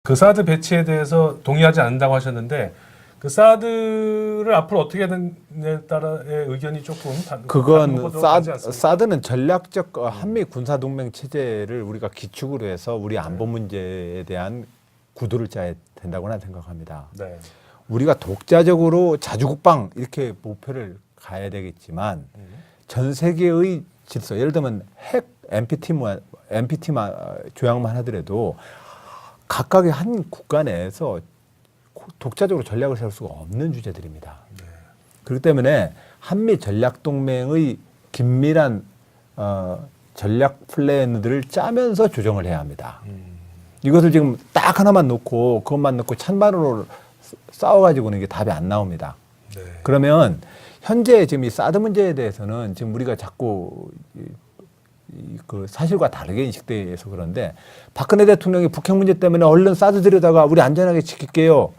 그 사드 배치에 대해서 동의하지 않는다고 하셨는데 그 사드를 앞으로 어떻게 하느냐에 따라의 의견이 조금 그건 사드는 전략적 한미 군사 동맹 체제를 우리가 기축으로 해서 우리 안보 문제에 대한 구도를 짜야 된다고 난 생각합니다. 네. 우리가 독자적으로 자주국방 이렇게 목표를 가야 되겠지만 전 세계의 질서, 예를 들면 핵 NPT만 조약만 하더라도 각각의 한 국가 내에서 독자적으로 전략을 세울 수가 없는 주제들입니다. 네. 그렇기 때문에 한미 전략 동맹의 긴밀한 전략 플랜들을 짜면서 조정을 해야 합니다. 이것을 지금 딱 하나만 놓고 그것만 놓고 찬반으로 싸워가지고는 이게 답이 안 나옵니다. 네. 그러면 현재 지금 이 사드 문제에 대해서는 지금 우리가 자꾸 그 사실과 다르게 인식돼서 그런데 박근혜 대통령이 북핵 문제 때문에 얼른 사드 들여다가 우리 안전하게 지킬게요.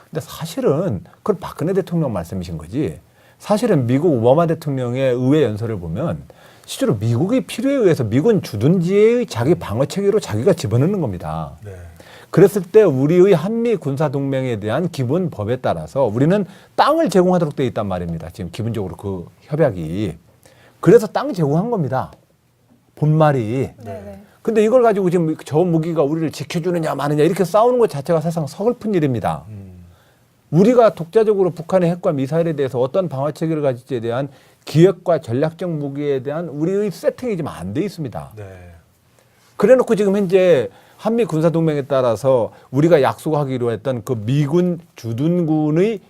근데 사실은 그건 박근혜 대통령 말씀이신 거지. 사실은 미국 오바마 대통령의 의회 연설을 보면 실제로 미국의 필요에 의해서 미군 주둔지의 자기 방어 체계로 자기가 집어넣는 겁니다. 네. 그랬을 때 우리의 한미 군사 동맹에 대한 기본 법에 따라서 우리는 땅을 제공하도록 되어 있단 말입니다. 지금 기본적으로 그 협약이. 그래서 땅 제공한 겁니다. 본말이. 네네. 근데 이걸 가지고 지금 저 무기가 우리를 지켜주느냐 마느냐 이렇게 싸우는 것 자체가 사실상 서글픈 일입니다. 우리가 독자적으로 북한의 핵과 미사일에 대해서 어떤 방어 체계를 가질지에 대한 기획과 전략적 무기에 대한 우리의 세팅이 지금 안 돼 있습니다. 네. 그래놓고 지금 현재 한미 군사 동맹에 따라서 우리가 약속하기로 했던 그 미군 주둔군의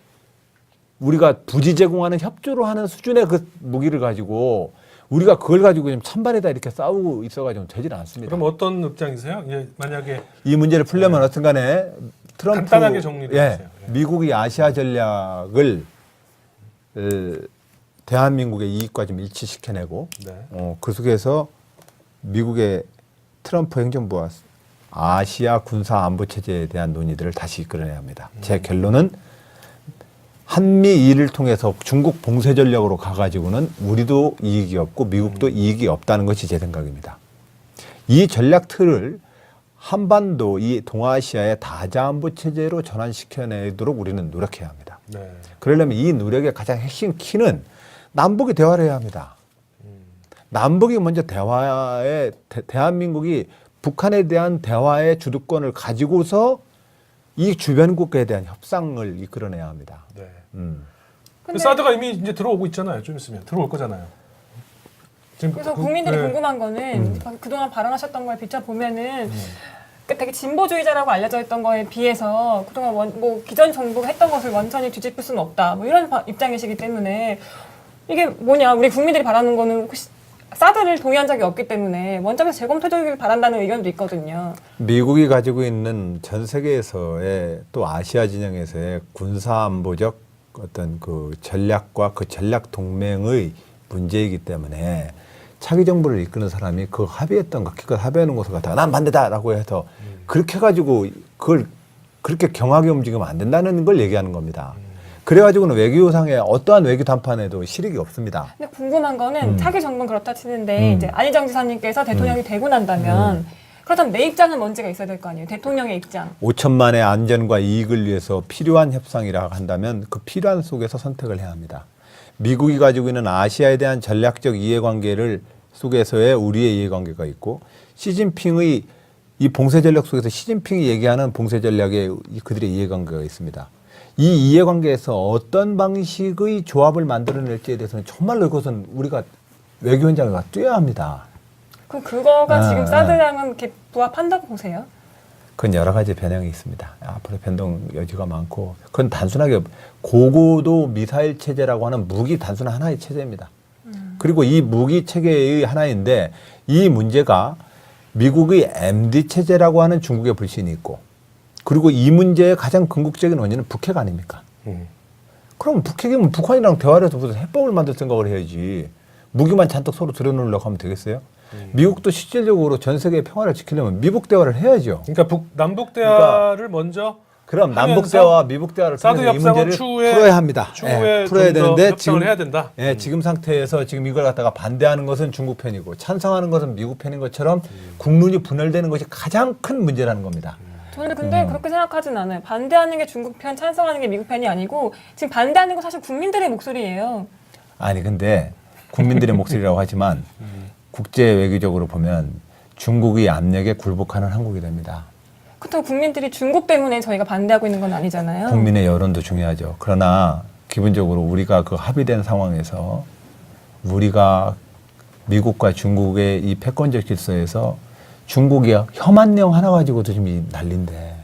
우리가 부지 제공하는 협조로 하는 수준의 그 무기를 가지고 우리가 그걸 가지고 지금 찬반에다 이렇게 싸우고 있어가지고 되질 않습니다. 그럼 어떤 입장이세요? 예, 만약에 이 문제를 풀려면 어떤간에 트럼프 간단하게 정리를 해주세요. 예. 미국이 아시아 전략을 대한민국의 이익과 좀 일치시켜내고 네. 그 속에서 미국의 트럼프 행정부와 아시아 군사 안보 체제에 대한 논의들을 다시 이끌어내야 합니다. 제 결론은 한미 일을 통해서 중국 봉쇄 전략으로 가가지고는 우리도 이익이 없고 미국도 이익이 없다는 것이 제 생각입니다. 이 전략 틀을 한반도 이 동아시아의 다자안보 체제로 전환시켜내도록 우리는 노력해야 합니다. 네. 그러려면 이 노력의 가장 핵심 키는 남북이 대화를 해야 합니다. 남북이 먼저 대화에 대한민국이 북한에 대한 대화의 주도권을 가지고서 이 주변 국가에 대한 협상을 이끌어내야 합니다. 네. 근데 사드가 이미 이제 들어오고 있잖아요. 좀 있으면 들어올 거잖아요. 지금 그래서 국민들이 네. 궁금한 거는 그동안 발언하셨던 거에 비춰보면은 되게 진보주의자라고 알려져 있던 거에 비해서 그동안 뭐 기존 정부가 했던 것을 완전히 뒤집을 수는 없다. 뭐 이런 입장이시기 때문에 이게 뭐냐 우리 국민들이 바라는 거는 혹시 사드를 동의한 적이 없기 때문에 원점에서 재검토되길 바란다는 의견도 있거든요. 미국이 가지고 있는 전 세계에서의 또 아시아 진영에서의 군사안보적 어떤 그 전략과 그 전략 동맹의 문제이기 때문에 차기 정부를 이끄는 사람이 그 합의했던 거 기껏 합의하는 것을 갖다가 난 반대다라고 해서 그렇게 해가지고 그걸 그렇게 경하게 움직이면 안 된다는 걸 얘기하는 겁니다. 그래가지고는 외교상의 어떠한 외교 담판에도 실익이 없습니다. 근데 궁금한 거는 차기 정부는 그렇다 치는데 이제 안희정 지사님께서 대통령이 되고 난다면 그렇다면 내 입장은 뭔지가 있어야 될 거 아니에요. 대통령의 입장. 5천만의 안전과 이익을 위해서 필요한 협상이라 한다면 그 필요한 속에서 선택을 해야 합니다. 미국이 가지고 있는 아시아에 대한 전략적 이해관계를 속에서의 우리의 이해관계가 있고 시진핑의 이 봉쇄 전략 속에서 시진핑이 얘기하는 봉쇄 전략에 그들의 이해관계가 있습니다. 이 이해관계에서 어떤 방식의 조합을 만들어낼지에 대해서는 정말로 이것은 우리가 외교 현장에 가 뛰어야 합니다. 그럼 그거가 지금 사드랑은 이렇게 부합한다고 보세요? 그건 여러 가지 변형이 있습니다. 앞으로 변동 여지가 많고 그건 단순하게 고고도 미사일 체제라고 하는 무기 단순한 하나의 체제입니다. 그리고 이 무기 체계의 하나인데 이 문제가 미국의 MD 체제라고 하는 중국의 불신이 있고 그리고 이 문제의 가장 궁극적인 원인은 북핵 아닙니까? 그럼 북핵이면 북한이랑 대화를 해서 무슨 해법을 만들 생각을 해야지. 무기만 잔뜩 서로 들여놓으려고 하면 되겠어요? 미국도 실질적으로 전 세계의 평화를 지키려면 미북 대화를 해야죠. 그러니까 남북 대화를 먼저 그럼 남북 대화와 미북 대화를 통해서 이 문제를 풀어야 합니다. 추후에 풀어야 되는데 지금 해야 된다. 지금 상태에서 지금 이걸 갖다가 반대하는 것은 중국 편이고 찬성하는 것은 미국 편인 것처럼 국론이 분열되는 것이 가장 큰 문제라는 겁니다. 저는 근데 그렇게 생각하진 않아요. 반대하는 게 중국 편, 찬성하는 게 미국 편이 아니고 지금 반대하는 건 사실 국민들의 목소리예요. 아니 근데 국민들의 목소리라고 하지만 국제 외교적으로 보면 중국의 압력에 굴복하는 한국이 됩니다. 그렇다고 국민들이 중국 때문에 저희가 반대하고 있는 건 아니잖아요. 국민의 여론도 중요하죠. 그러나 기본적으로 우리가 그 합의된 상황에서 우리가 미국과 중국의 이 패권적 질서에서 중국이 혐한령 하나 가지고도 지금 이 난리인데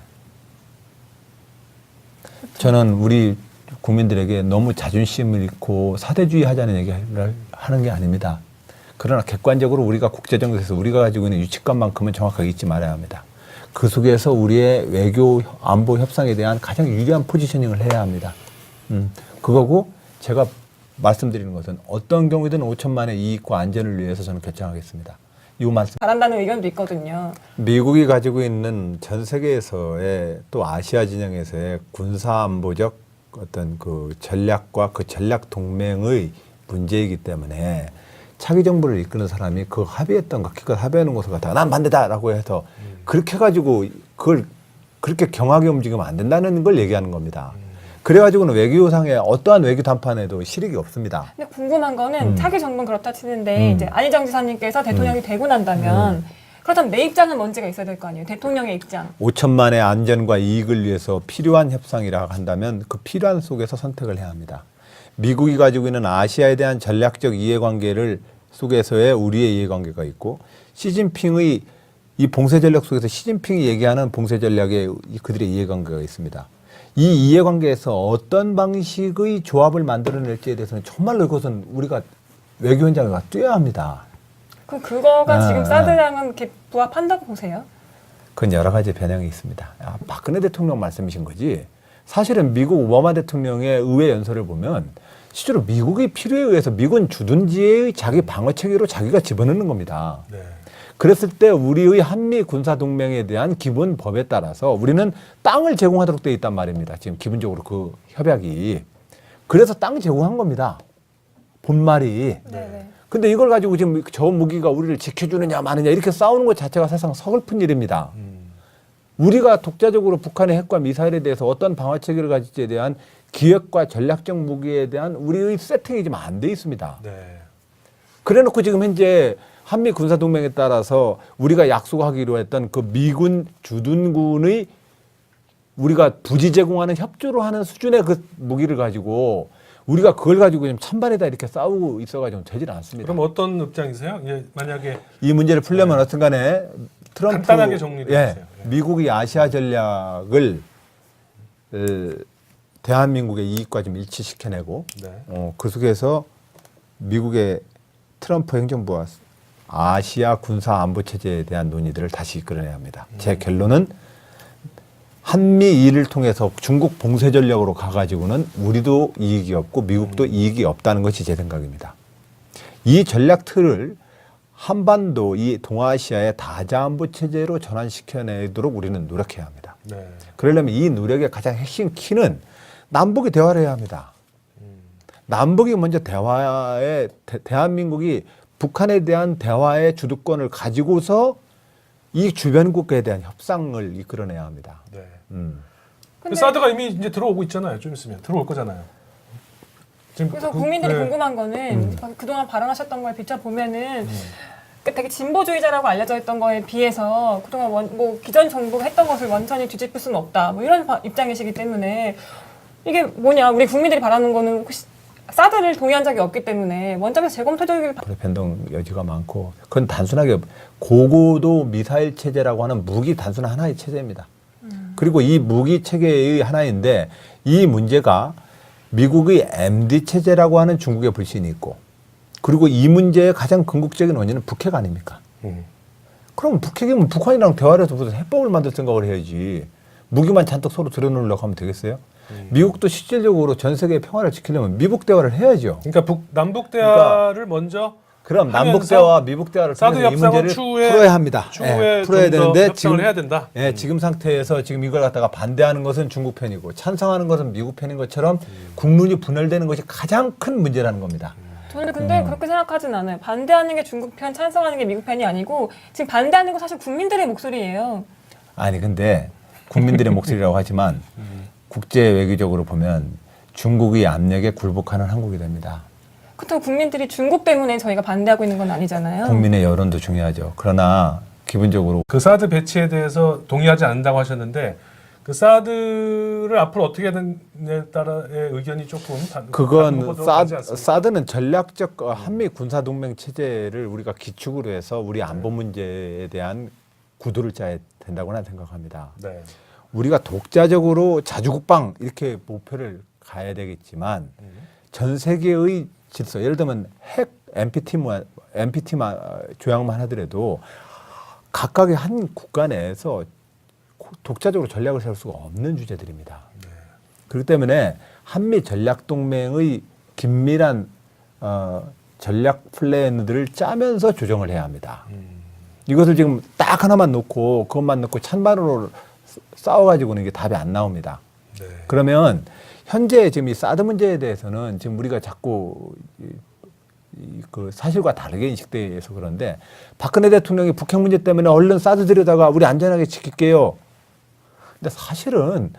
저는 우리 국민들에게 너무 자존심을 잃고 사대주의 하자는 얘기를 하는 게 아닙니다. 그러나 객관적으로 우리가 국제정세에서 우리가 가지고 있는 유치관만큼은 정확하게 잊지 말아야 합니다. 그 속에서 우리의 외교 안보 협상에 대한 가장 유리한 포지셔닝을 해야 합니다. 그거고 제가 말씀드리는 것은 어떤 경우든 5천만의 이익과 안전을 위해서 저는 결정하겠습니다. 이 말씀. 바란다는 의견도 있거든요. 미국이 가지고 있는 전 세계에서의 또 아시아 진영에서의 군사 안보적 어떤 그 전략과 그 전략 동맹의 문제이기 때문에 차기 정부를 이끄는 사람이 그 합의했던 거 기껏 합의하는 것을 갖다가 난 반대다라고 해서 그렇게 가지고 그걸 그렇게 경하게 움직이면 안 된다는 걸 얘기하는 겁니다. 그래가지고는 외교상의 어떠한 외교 담판에도 실익이 없습니다. 근데 궁금한 거는 차기 정부는 그렇다 치는데 이제 안희정 지사님께서 대통령이 되고 난다면 그렇다면 내 입장은 먼저가 있어야 될 거 아니에요. 대통령의 입장. 5천만의 안전과 이익을 위해서 필요한 협상이라 한다면 그 필요한 속에서 선택을 해야 합니다. 미국이 가지고 있는 아시아에 대한 전략적 이해관계를 속에서의 우리의 이해관계가 있고 시진핑의 이 봉쇄 전략 속에서 시진핑이 얘기하는 봉쇄 전략에 그들의 이해관계가 있습니다. 이 이해관계에서 어떤 방식의 조합을 만들어낼지에 대해서는 정말로 이것은 우리가 외교 현장에 가 뛰어야 합니다. 그럼 그거가 지금 사드랑은 이렇게 부합한다고 보세요? 그건 여러 가지 변형이 있습니다. 박근혜 대통령 말씀이신 거지. 사실은 미국 오바마 대통령의 의회 연설을 보면 실제로 미국의 필요에 의해서 미군 주둔지의 자기 방어 체계로 자기가 집어넣는 겁니다. 네. 그랬을 때 우리의 한미 군사 동맹에 대한 기본 법에 따라서 우리는 땅을 제공하도록 되어 있단 말입니다. 지금 기본적으로 그 협약이. 그래서 땅 제공한 겁니다. 본말이. 네네. 근데 이걸 가지고 지금 저 무기가 우리를 지켜주느냐 마느냐 이렇게 싸우는 것 자체가 사실상 서글픈 일입니다. 우리가 독자적으로 북한의 핵과 미사일에 대해서 어떤 방어 체계를 가질지에 대한 기획과 전략적 무기에 대한 우리의 세팅이 지금 안 돼 있습니다. 네. 그래놓고 지금 현재 한미 군사 동맹에 따라서 우리가 약속하기로 했던 그 미군 주둔군의 우리가 부지 제공하는 협조로 하는 수준의 그 무기를 가지고 우리가 그걸 가지고 지금 찬반에다 이렇게 싸우고 있어가지고 되질 않습니다. 그럼 어떤 입장이세요? 예, 만약에 이 문제를 풀려면 어떤간에 트럼프 간단하게 정리를 해주세요. 예. 미국이 아시아 전략을 대한민국의 이익과 좀 일치시켜내고 네. 그 속에서 미국의 트럼프 행정부와 아시아 군사 안보 체제에 대한 논의들을 다시 이끌어내야 합니다. 제 결론은 한미 일을 통해서 중국 봉쇄 전략으로 가가지고는 우리도 이익이 없고 미국도 이익이 없다는 것이 제 생각입니다. 이 전략 틀을 한반도 이 동아시아의 다자안보 체제로 전환시켜내도록 우리는 노력해야 합니다. 네. 그러려면 이 노력의 가장 핵심 키는 남북이 대화를 해야 합니다. 남북이 먼저 대화에 대한민국이 북한에 대한 대화의 주도권을 가지고서 이 주변국가에 대한 협상을 이끌어내야 합니다. 네. 근데 사드가 이미 이제 들어오고 있잖아요. 좀 있으면 들어올 거잖아요. 지금 그래서 국민들이 네. 궁금한 거는 그동안 발언하셨던 거에 비춰 보면은 되게 진보주의자라고 알려져 있던 거에 비해서 그동안 뭐 기존 정부가 했던 것을 완전히 뒤집을 수는 없다. 뭐 이런 입장이시기 때문에 이게 뭐냐 우리 국민들이 바라는 거는 혹시 사드를 동의한 적이 없기 때문에 원점에서 재검토되길 앞으로 변동 여지가 많고 그건 단순하게 고고도 미사일 체제라고 하는 무기 단순한 하나의 체제입니다. 그리고 이 무기 체계의 하나인데 이 문제가 미국의 MD 체제라고 하는 중국의 불신이 있고 그리고 이 문제의 가장 궁극적인 원인은 북핵 아닙니까? 그럼 북핵이면 북한이랑 대화를 해서 무슨 해법을 만들 생각을 해야지 무기만 잔뜩 서로 들여놓으려고 하면 되겠어요? 미국도 실질적으로 전 세계의 평화를 지키려면 미북 대화를 해야죠. 그러니까 남북 대화를 먼저 그럼 남북 대화와 미북 대화를 사드 통해서 이 문제를 추후에 풀어야 합니다. 추후에 풀어야 되는데 지금 해야 된다. 지금 상태에서 지금 이걸 갖다가 반대하는 것은 중국 편이고 찬성하는 것은 미국 편인 것처럼 국론이 분열되는 것이 가장 큰 문제라는 겁니다. 저는 근데 그렇게 생각하진 않아요. 반대하는 게 중국 편, 찬성하는 게 미국 편이 아니고 지금 반대하는 건 사실 국민들의 목소리예요. 아니 근데 국민들의 목소리라고 하지만 국제 외교적으로 보면 중국의 압력에 굴복하는 한국이 됩니다. 그렇다고 국민들이 중국 때문에 저희가 반대하고 있는 건 아니잖아요. 국민의 여론도 중요하죠. 그러나 기본적으로 그 사드 배치에 대해서 동의하지 않는다고 하셨는데 그 사드를 앞으로 어떻게 되느냐에 따라의 의견이 조금 그건 다르지 않습니까? 사드는 전략적 한미 군사 동맹 체제를 우리가 기축으로 해서 우리 안보 문제에 대한 구도를 짜야 된다고 는 생각합니다. 네. 우리가 독자적으로 자주국방 이렇게 목표를 가야 되겠지만 전 세계의 질서, 예를 들면 핵 NPT만 조약만 하더라도 각각의 한 국가 내에서 독자적으로 전략을 세울 수가 없는 주제들입니다. 네. 그렇기 때문에 한미 전략 동맹의 긴밀한 전략 플랜들을 짜면서 조정을 해야 합니다. 이것을 지금 딱 하나만 놓고 그것만 놓고 찬반으로 싸워가지고는 이게 답이 안 나옵니다. 네. 그러면 현재 지금 이 사드 문제에 대해서는 지금 우리가 자꾸 그 사실과 다르게 인식돼서 그런데 박근혜 대통령이 북핵 문제 때문에 얼른 사드 들여다가 우리 안전하게 지킬게요. 근데 사실은